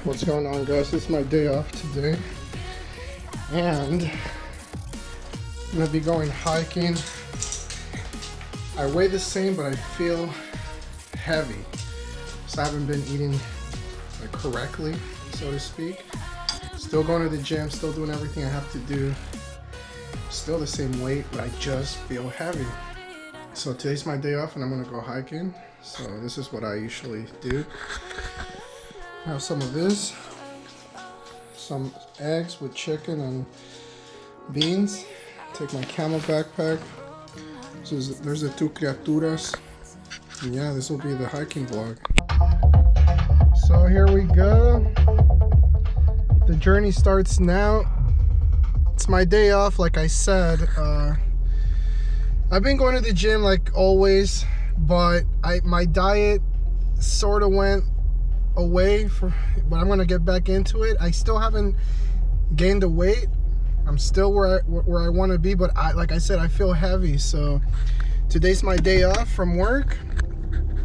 What's going on, guys? It's my day off today, and I'm gonna be going hiking. I weigh the same, but I feel heavy, so I haven't been eating like correctly, so to speak. Still going to the gym, still doing everything I have to do, still the same weight, but I just feel heavy. So today's my day off and I'm gonna go hiking. So this is what I usually do. I have some of this, some eggs with chicken and beans. Take my camel backpack. So there's the two criaturas. And yeah, this will be the hiking vlog. So here we go. The journey starts now. It's my day off, like I said. I've been going to the gym like always, but my diet sort of went away, but I'm gonna get back into it. I still haven't gained the weight. I'm still where I want to be, but like I said, I feel heavy. So today's my day off from work.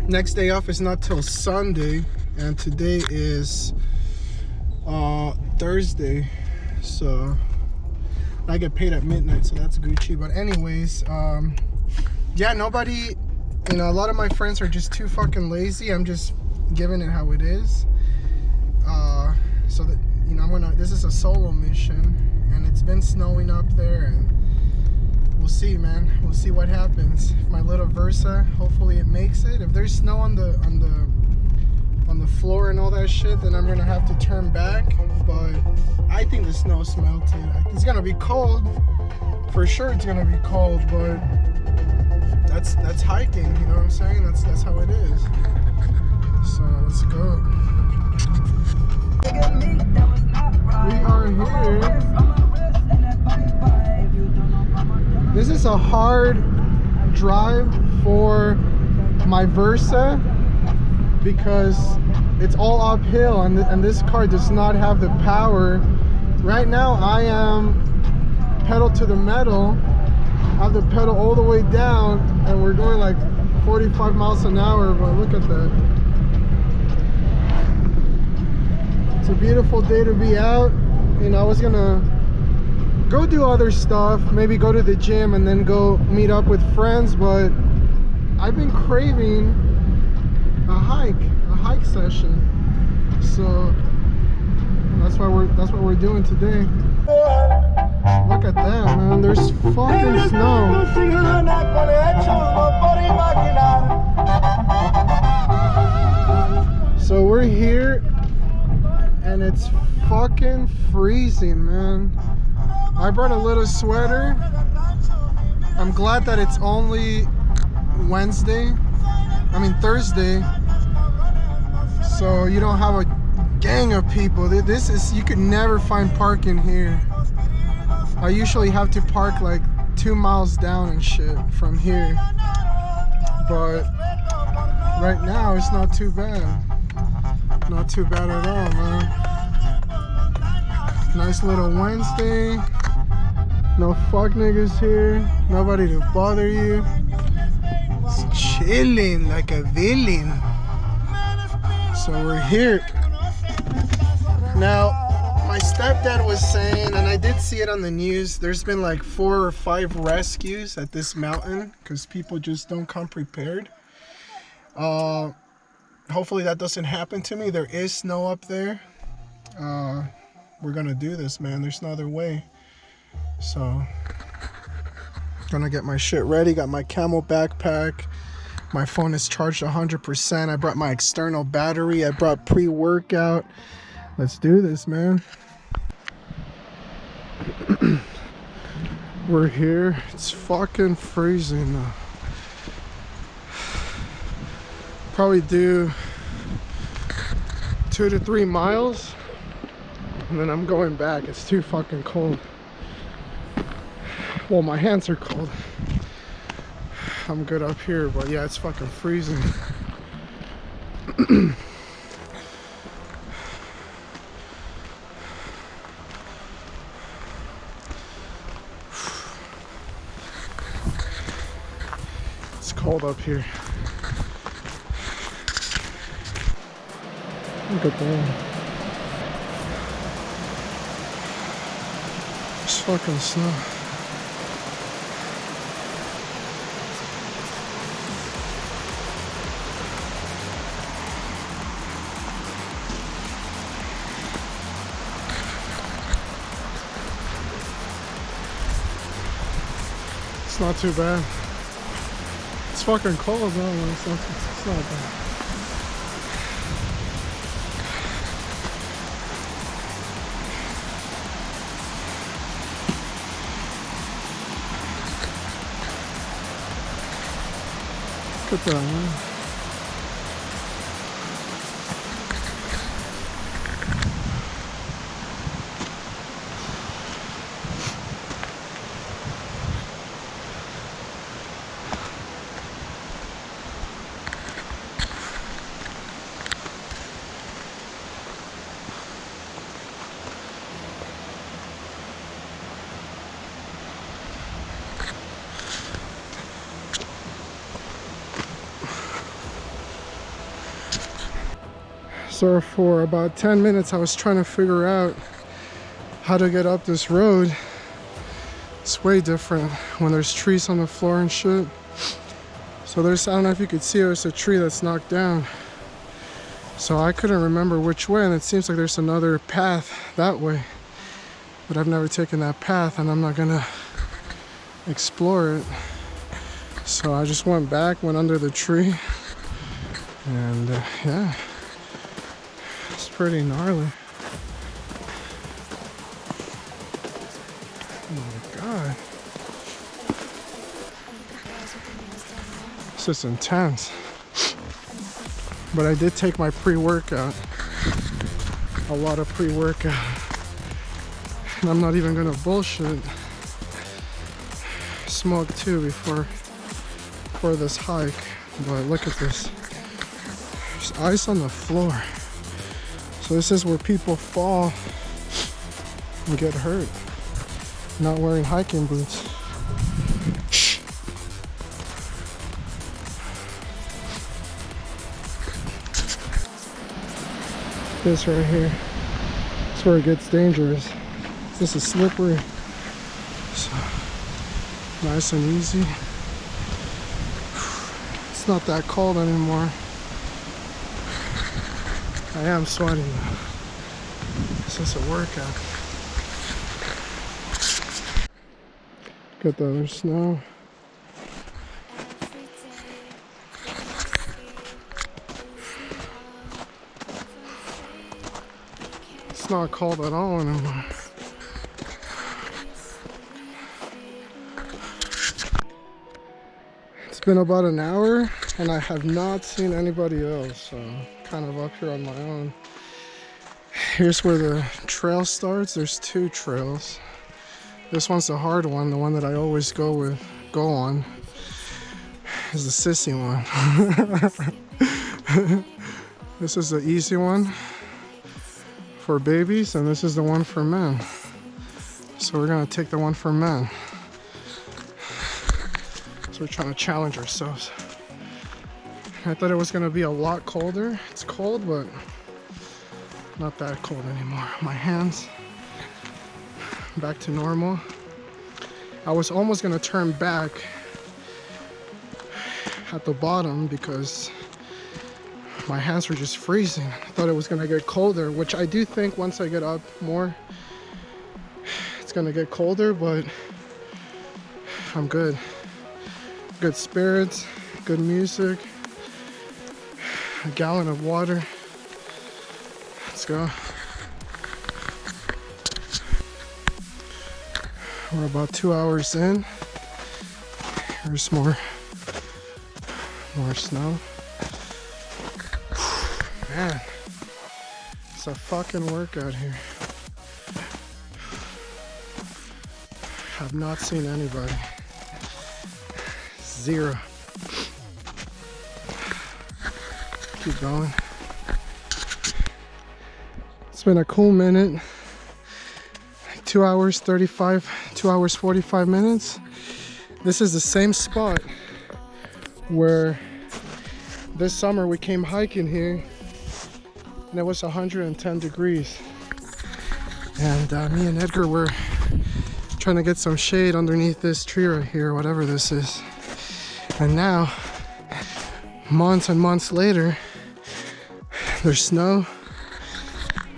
Next day off is not till Sunday, and today is Thursday. So I get paid at midnight, so that's Gucci. But anyways, yeah, nobody, a lot of my friends are just too fucking lazy. I'm just giving it how it is. So that, this is a solo mission, and it's been snowing up there, and we'll see, man. We'll see what happens. My little Versa, hopefully it makes it. If there's snow on the floor and all that shit, then I'm gonna have to turn back. But I think the snow's melted. It's gonna be cold for sure. It's gonna be cold, but that's hiking. You know what I'm saying? That's how it is. So let's go. We are here. This is a hard drive for my Versa because it's all uphill, and this car does not have the power. Right now I am pedal to the metal. I have the pedal all the way down, and we're going like 45 miles an hour, but look at that. It's a beautiful day to be out. I was gonna go do other stuff, maybe go to the gym and then go meet up with friends, but I've been craving a hike session. So that's what we're doing today. Look at that, man. There's fucking snow. So we're here and it's fucking freezing, man. I brought a little sweater. I'm glad that it's only Thursday. So you don't have a gang of people. You could never find parking here. I usually have to park like 2 miles down and shit from here. But right now it's not too bad. Not too bad at all, man. Nice little Wednesday. No fuck niggas here. Nobody to bother you. It's chilling like a villain. So we're here. Now, my stepdad was saying, and I did see it on the news, there's been like 4 or 5 rescues at this mountain because people just don't come prepared. Hopefully that doesn't happen to me. There is snow up there. We're gonna do this, man. There's no other way. So, gonna get my shit ready. Got my camel backpack. My phone is charged 100%. I brought my external battery. I brought pre-workout. Let's do this, man. We're here. It's fucking freezing. Probably do 2 to 3 miles. And then I'm going back. It's too fucking cold. Well, my hands are cold. I'm good up here, but yeah, it's fucking freezing. It's cold up here. Look at that. It's fucking snow. It's not too bad. It's fucking cold though, man. It's not bad. Look at that, man. So for about 10 minutes I was trying to figure out how to get up this road. It's way different when there's trees on the floor and shit. So there's, I don't know if you could see, there's a tree that's knocked down. So I couldn't remember which way, and it seems like there's another path that way. But I've never taken that path and I'm not gonna explore it. So I just went back, went under the tree, and yeah. It's pretty gnarly. Oh my god. This is intense. But I did take my pre-workout. A lot of pre-workout. And I'm not even gonna bullshit. Smoked too before this hike. But look at this. There's ice on the floor. So this is where people fall and get hurt, not wearing hiking boots. This right here, that's where it gets dangerous. This is slippery. So, nice and easy. It's not that cold anymore. I am sweating though. This is a workout. Got the other snow. It's not cold at all anymore. It's been about an hour and I have not seen anybody else, so kind of up here on my own. Here's where the trail starts. There's two trails. This one's the hard one, the one that I always go on is the sissy one. This is the easy one for babies, and this is the one for men. So we're gonna take the one for men. So we're trying to challenge ourselves. I thought it was gonna be a lot colder. It's cold, but not that cold anymore. My hands back to normal. I was almost gonna turn back at the bottom because my hands were just freezing. I thought it was gonna get colder, which I do think once I get up more, it's gonna get colder, but I'm good. Good spirits, good music. A gallon of water. Let's go. We're about 2 hours in. Here's more snow. Man, it's a fucking workout here. Have not seen anybody. Zero. Keep going. It's been a cool minute. 2 hours 35, 2 hours 45 minutes. This is the same spot where this summer we came hiking here and it was 110 degrees. And me and Edgar were trying to get some shade underneath this tree right here, whatever this is. And now, months and months later, there's snow.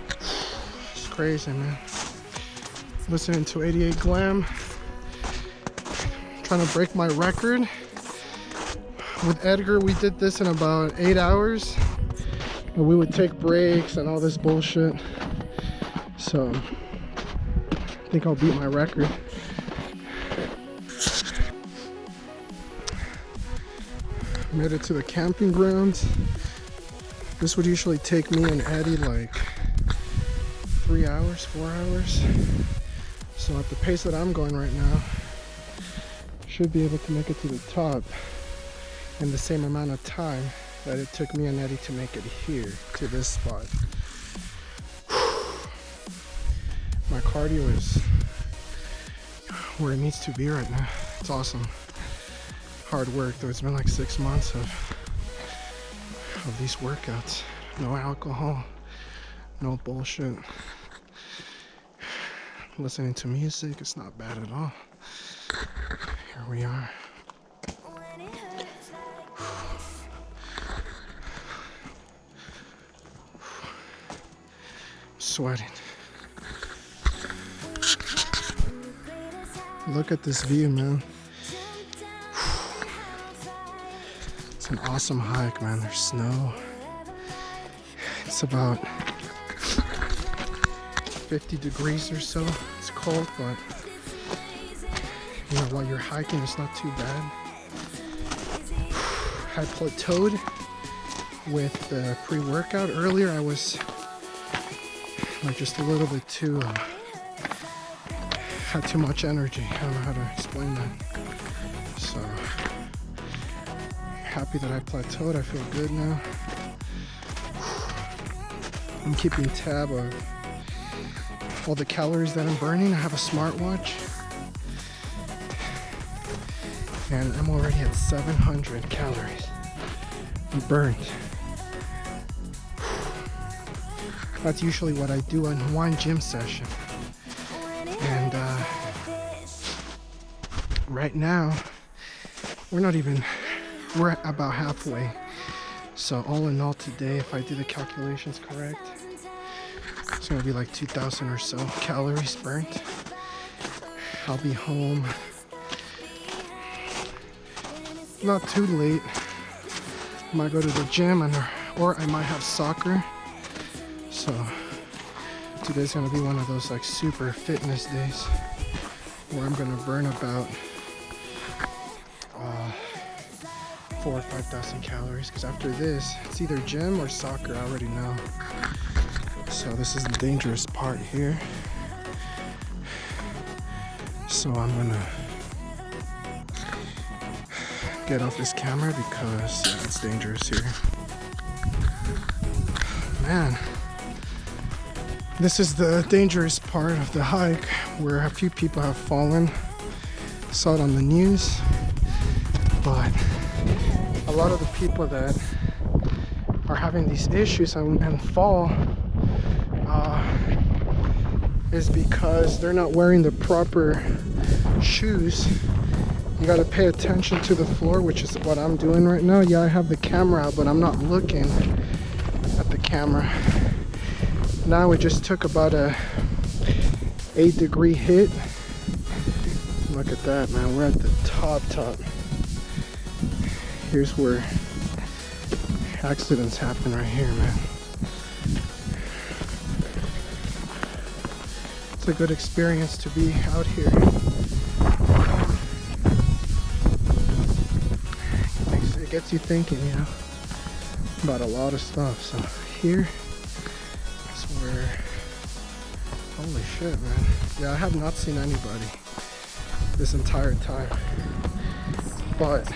It's crazy, man. Listening to 88 Glam. Trying to break my record. With Edgar, we did this in about 8 hours. And we would take breaks and all this bullshit. So, I think I'll beat my record. Made it to the camping grounds. This would usually take me and Eddie like 3 hours, 4 hours. So at the pace that I'm going right now, should be able to make it to the top in the same amount of time that it took me and Eddie to make it here to this spot. My cardio is where it needs to be right now. It's awesome. Hard work though. It's been like 6 months of these workouts. No alcohol, no bullshit. Listening to music, it's not bad at all. Here we are. Sweating. Look at this view, man. It's an awesome hike, man. There's snow. It's about 50 degrees or so. It's cold, but you know, while you're hiking, it's not too bad. I plateaued with the pre-workout. Earlier, I was like just a little bit too, had too much energy. I don't know how to explain that. So, happy that I plateaued. I feel good now. I'm keeping tab of all the calories that I'm burning. I have a smartwatch. And I'm already at 700 calories burned. That's usually what I do in one gym session. And right now, we're about halfway. So all in all today, if I do the calculations correct, it's gonna be like 2,000 or so calories burnt. I'll be home not too late. I might go to the gym or I might have soccer. So today's gonna be one of those like super fitness days where I'm gonna burn about 4,000 or 5,000 calories, because after this it's either gym or soccer. I already know. So this is the dangerous part here. So I'm gonna get off this camera because it's dangerous here. Man, this is the dangerous part of the hike where a few people have fallen. Saw it on the news, but a lot of the people that are having these issues and fall is because they're not wearing the proper shoes. You got to pay attention to the floor, which is what I'm doing right now. Yeah, I have the camera out, but I'm not looking at the camera. Now we just took about a 8-degree hit. Look at that, man. We're at the top. Here's where accidents happen right here, man. It's a good experience to be out here. It gets you thinking, you know, about a lot of stuff. So here is where, holy shit, man. Yeah, I have not seen anybody this entire time, but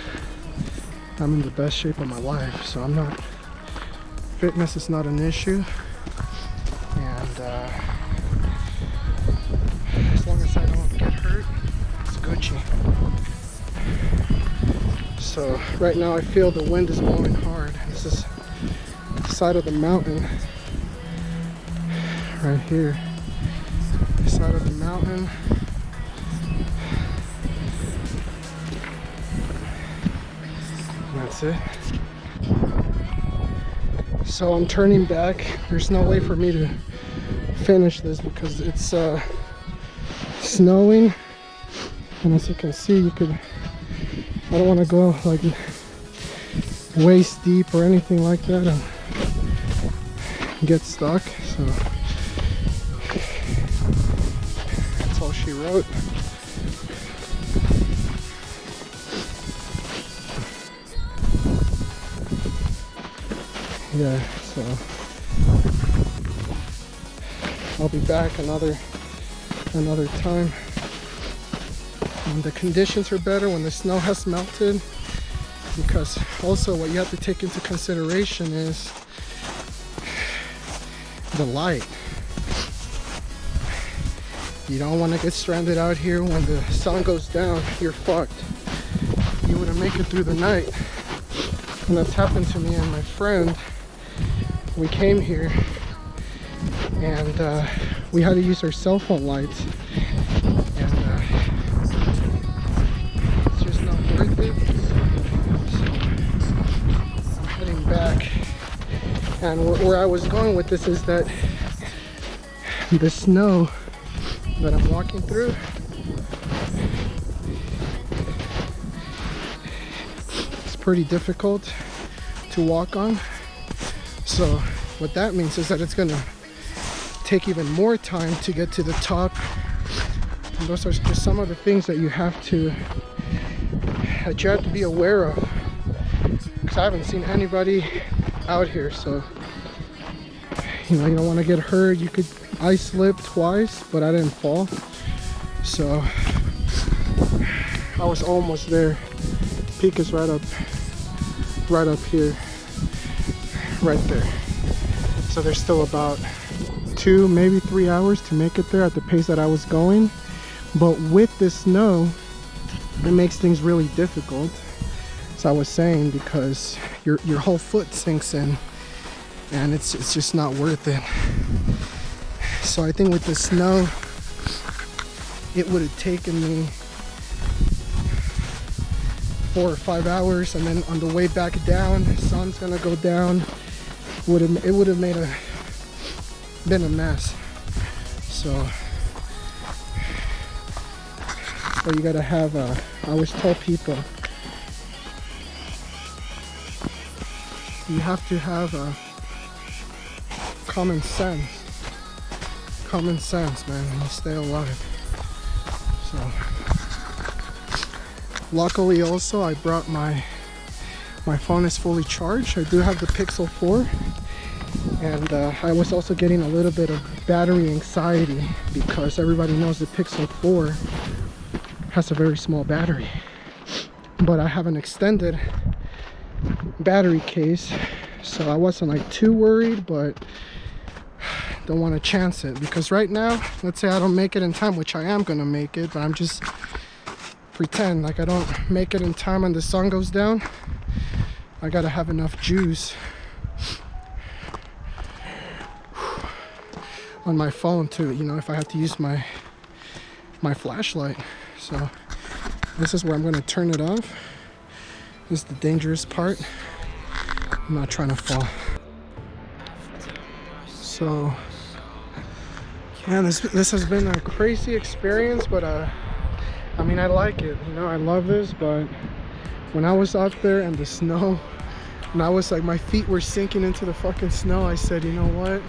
I'm in the best shape of my life, so I'm not, fitness is not an issue, and as long as I don't get hurt, it's Gucci. So right now I feel the wind is blowing hard. This is the side of the mountain right here. The side of the mountain. That's it. So I'm turning back. There's no way for me to finish this because it's snowing, and as you can see, I don't want to go like waist deep or anything like that and get stuck. So that's all she wrote. Yeah, so I'll be back another time when the conditions are better, when the snow has melted, because also what you have to take into consideration is the light. You don't want to get stranded out here when the sun goes down. You're fucked. You wouldn't make it through the night. And that's happened to me and my friend. We came here and we had to use our cell phone lights, and it's just not worth it. So I'm heading back, and where I was going with this is that the snow that I'm walking through, it's pretty difficult to walk on. So what that means is that it's gonna take even more time to get to the top. And those are just some of the things that you have to be aware of, because I haven't seen anybody out here. So you don't want to get hurt. I slipped twice, but I didn't fall. So I was almost there. Peak is right up here, right there. So there's still about 2, maybe 3 hours to make it there at the pace that I was going. But with the snow, it makes things really difficult, as I was saying, because your whole foot sinks in, and it's just not worth it. So I think with the snow, it would have taken me 4 or 5 hours, and then on the way back down, the sun's gonna go down. It would have been a mess. So you gotta have I always tell people, you have to have common sense, man, and you stay alive. So luckily also I brought my phone is fully charged. I do have the Pixel 4, and I was also getting a little bit of battery anxiety because everybody knows the Pixel 4 has a very small battery, but I have an extended battery case, so I wasn't like too worried, but don't want to chance it, because right now, let's say I don't make it in time, which I am gonna make it, but I'm just pretend like I don't make it in time and the sun goes down. I gotta have enough juice on my phone to, if I have to use my flashlight. So this is where I'm gonna turn it off. This is the dangerous part. I'm not trying to fall. So man, this has been a crazy experience, but I like it. I love this. But when I was out there and the snow, and I was like, my feet were sinking into the fucking snow, I said, you know what?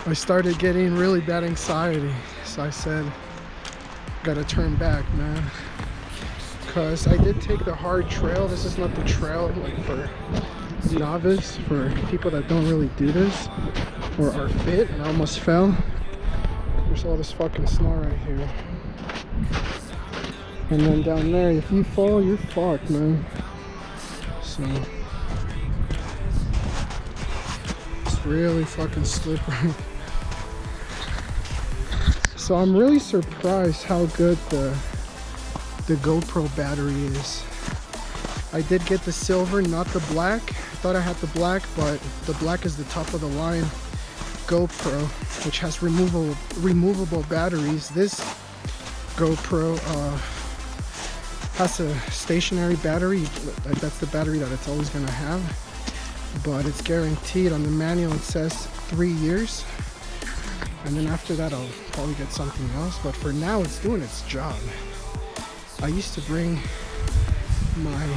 I started getting really bad anxiety. So I said, gotta turn back, man. Because I did take the hard trail. This is not the trail like for novice, for people that don't really do this or are fit. And I almost fell. There's all this fucking snow right here. And then down there, if you fall, you're fucked, man. So it's really fucking slippery. So I'm really surprised how good the GoPro battery is. I did get the silver, not the black. I thought I had the black, but the black is the top of the line GoPro, which has removable batteries. This GoPro has a stationary battery. That's the battery that it's always gonna have, but it's guaranteed. On the manual it says 3 years, and then after that I'll probably get something else, but for now it's doing its job. I used to bring my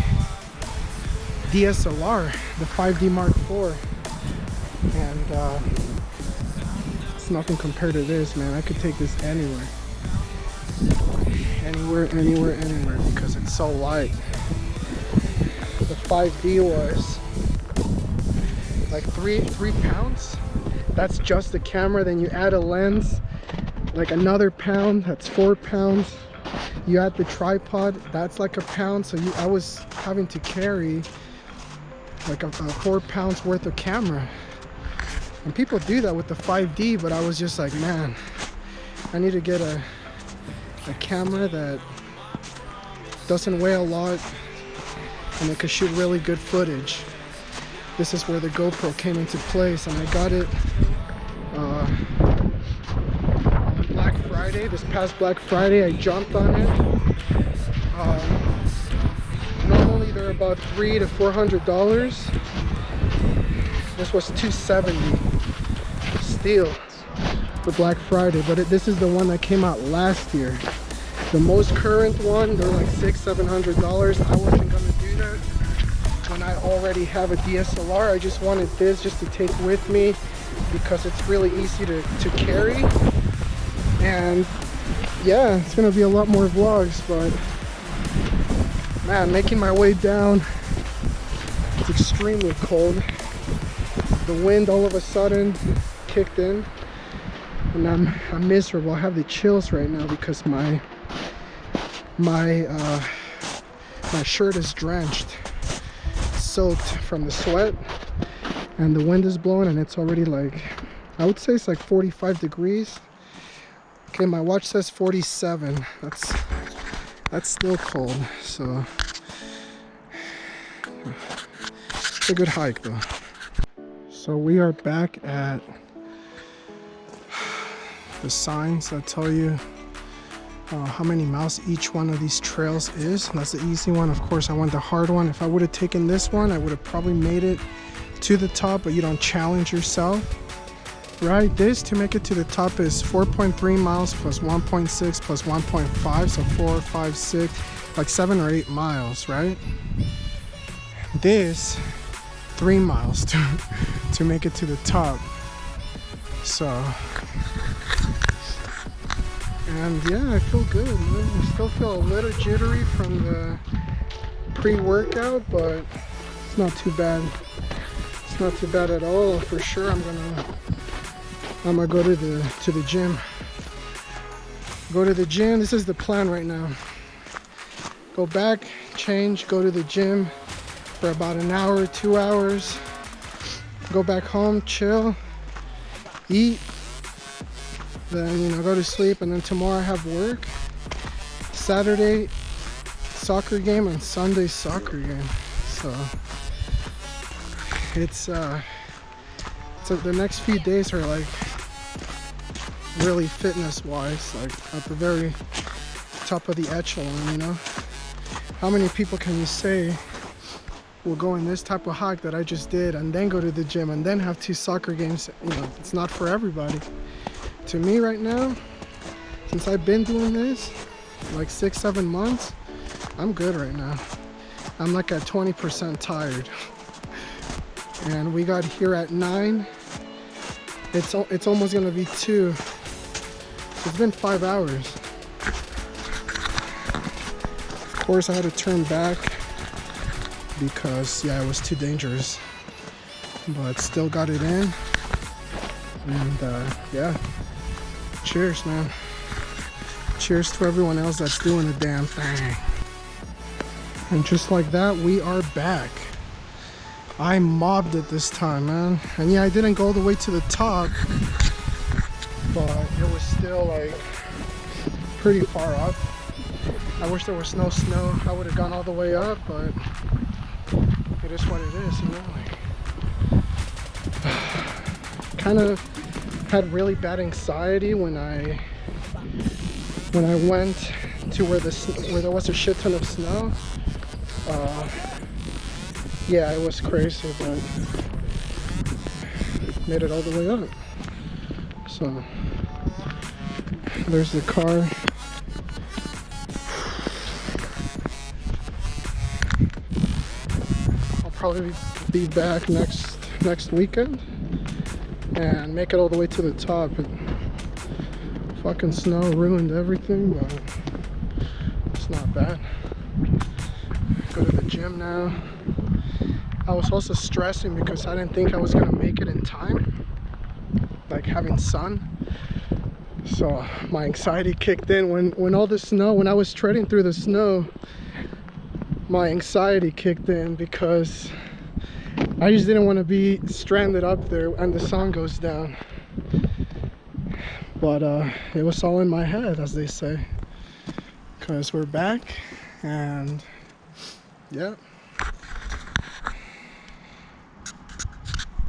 DSLR, the 5D Mark IV, and it's nothing compared to this, man. I could take this anywhere, because it's so light. The 5D was like three pounds. That's just the camera. Then you add a lens, like another pound. That's 4 pounds. You add the tripod, that's like a pound. So I was having to carry like a 4 pounds worth of camera. And people do that with the 5D, but I was just like, man, I need to get a camera that doesn't weigh a lot and it could shoot really good footage. This is where the GoPro came into place, and I got it on Black Friday. This past Black Friday, I jumped on it. Normally they're about $300 to $400. This was $270 steal for Black Friday, but this is the one that came out last year. The most current one, they're like $600 to $700. I wasn't gonna do that when I already have a DSLR. I just wanted this just to take with me because it's really easy to carry. And yeah, it's gonna be a lot more vlogs, but man, making my way down, it's extremely cold. The wind all of a sudden kicked in, and I'm miserable. I have the chills right now because my shirt is drenched, soaked from the sweat, and the wind is blowing, and it's already like, I would say it's like 45 degrees. Okay, my watch says 47. That's still cold, so it's a good hike though. So we are back at the signs that tell you how many miles each one of these trails is. That's the easy one. Of course, I want the hard one. If I would have taken this one, I would have probably made it to the top, but you don't challenge yourself, right? This, to make it to the top, is 4.3 miles plus 1.6 plus 1.5, so 4, 5, 6, like 7 or 8 miles, right? This, 3 miles to make it to the top. So, and yeah, I feel good, man. I still feel a little jittery from the pre-workout, but it's not too bad. It's not too bad at all. For sure, I'm gonna go to the gym. Go to the gym. This is the plan right now. Go back, change, go to the gym for about an hour, 2 hours. Go back home, chill, eat, then go to sleep, and then tomorrow I have work. Saturday soccer game and Sunday soccer game. So it's so the next few days are like really fitness wise, like at the very top of the echelon, How many people can you say will go in this type of hike that I just did and then go to the gym and then have 2 soccer games? It's not for everybody. To me right now, since I've been doing this like 6-7 months, I'm good right now. I'm like at 20% tired. And we got here at 9. It's almost gonna be 2. It's been 5 hours. Of course I had to turn back because it was too dangerous, but still got it in. And yeah, cheers, man. Cheers to everyone else that's doing the damn thing. And just like that, we are back. I mobbed it this time, man. And yeah, I didn't go all the way to the top, but it was still like pretty far up. I wish there was no snow. I would have gone all the way up, but it is what it is, like, kind of had really bad anxiety when I went to where there was a shit ton of snow. Yeah, it was crazy, but made it all the way up. So there's the car. I'll probably be back next weekend and make it all the way to the top. Fucking snow ruined everything, but it's not bad. Go to the gym now. I was also stressing because I didn't think I was gonna make it in time, like having sun. So my anxiety kicked in when all the snow, when I was treading through the snow, my anxiety kicked in because I just didn't want to be stranded up there and the sun goes down. But it was all in my head, as they say, because we're back, and yeah.